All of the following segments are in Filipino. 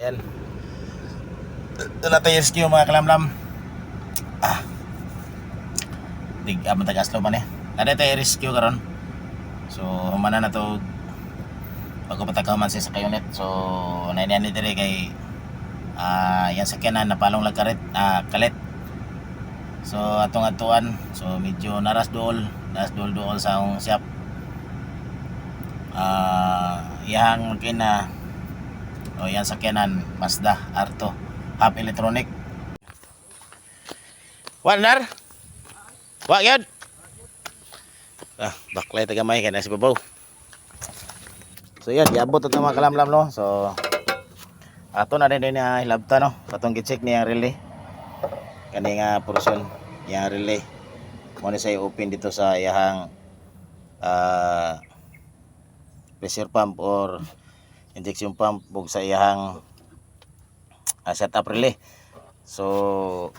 Yan. Ito na tayo rescue mga kalamlam. Matagas lo man eh. Nada tayo rescue karon. So humana na to pagkapatakaw man siya sa kayunet. So nainyan ni dire kay yan sakyanan napalong lagkarit kalit. So atong atuan. So medyo naras dool sa akong shop. Yang kina yan sakyanan Mazda Arto half electronic. Wanar? Wa gyud. Baklay tagamay kay na si babaw. So yan, giabot ito mga kalamlam no. So ato na din hilabta no. Patong gi-check ni ang relay. Kani nga portion yang relay. Mo ni say open dito sa iyang pressure pump or injection pump ug sa iyang setup relay. So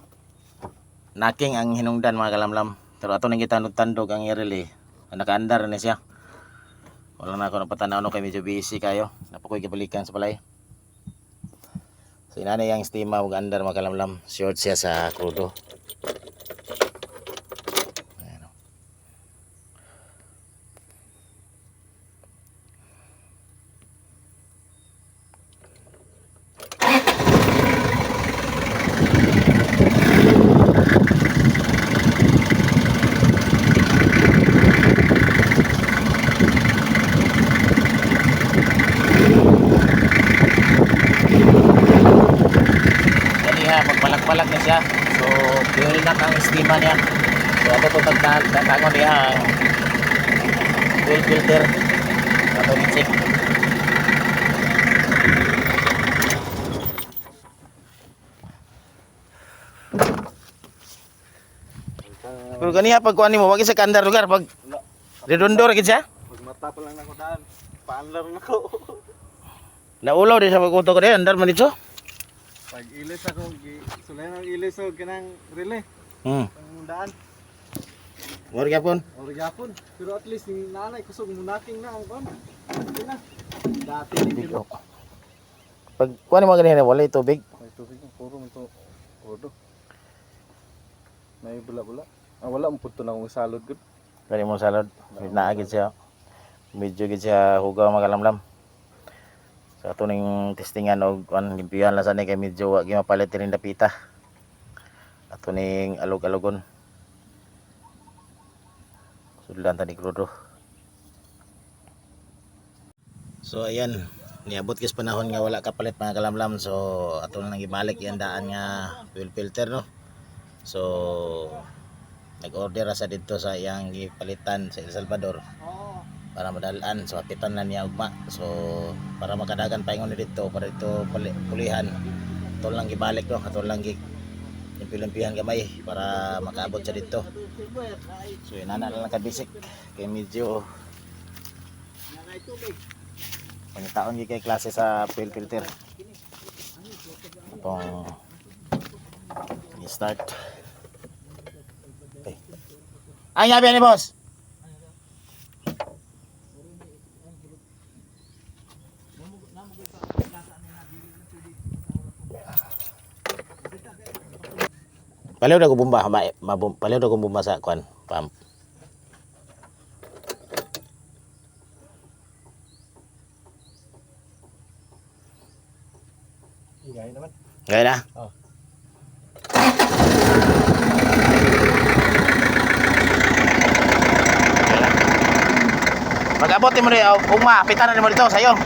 naking ang hinungdan mga kalamlam. Pero ato nang gitandog ang relay. Nakaandar na siya. Wala na ako napatanaw no kay medyo busy kayo. Napakoy gibalikan sa balay. So inana yang estima ug andar mga kalamlam. Short siya sa krudo. Pagpalag na siya. So pure na ang estima niya. So ato to tagtangon niya ang fuel filter. Ato i-check. Pero ganiha pag kuan nimo wag sa kandar lugar pag redondo ra gid siya. Pag mata pa lang nako daan. Paanlar nako. Naulaw di sa pagkuto ko di andar man dito. Pag ilis ako, sulayan ang ilis o kanang relay. Ang daan. War gyapon. Origapon. Pero at least yung nanay kusog munaking na ang kon. Hindi na. Dati Bigo. Pag kuan mo ganina wala tubig. may tubig ang puro mo to. Odo. May bula-bula. Wala mo puto na akong salod gud. Kani mo salad. Naagid siya. Medyo gid siya hugaw magalamlam. Sa ato ning testingan og limpihan lang sa ni kay medyo wa gyud mapalit rin dapita. Ato ning alog-alogon. Sudan tadi krudo. So ayan, niabot kis panahon nga wala kapalit mga kalamlam. So ato nang ibalik yan daan nga fuel filter no. So nag-order sa dito sa iyang gipalitan sa El Salvador. Para madalaan so apitan na niya ugma. So para makadagan paingon ni dito para dito pulihan. Ato lang gibalik no, ato lang limpihan gamay para makaabot siya dito. So inana lang kabisik kay medyo pangitaon gi kay klase sa fuel filter. Itong start. Okay. Ay yabi ni boss. Paliw na ko bumba, paliw na ko bumba sa kwan, pump. Gaya naman. Gaya na? Oo. Pag-abot mo rin, ugma, pitan na mo dito sa'yo.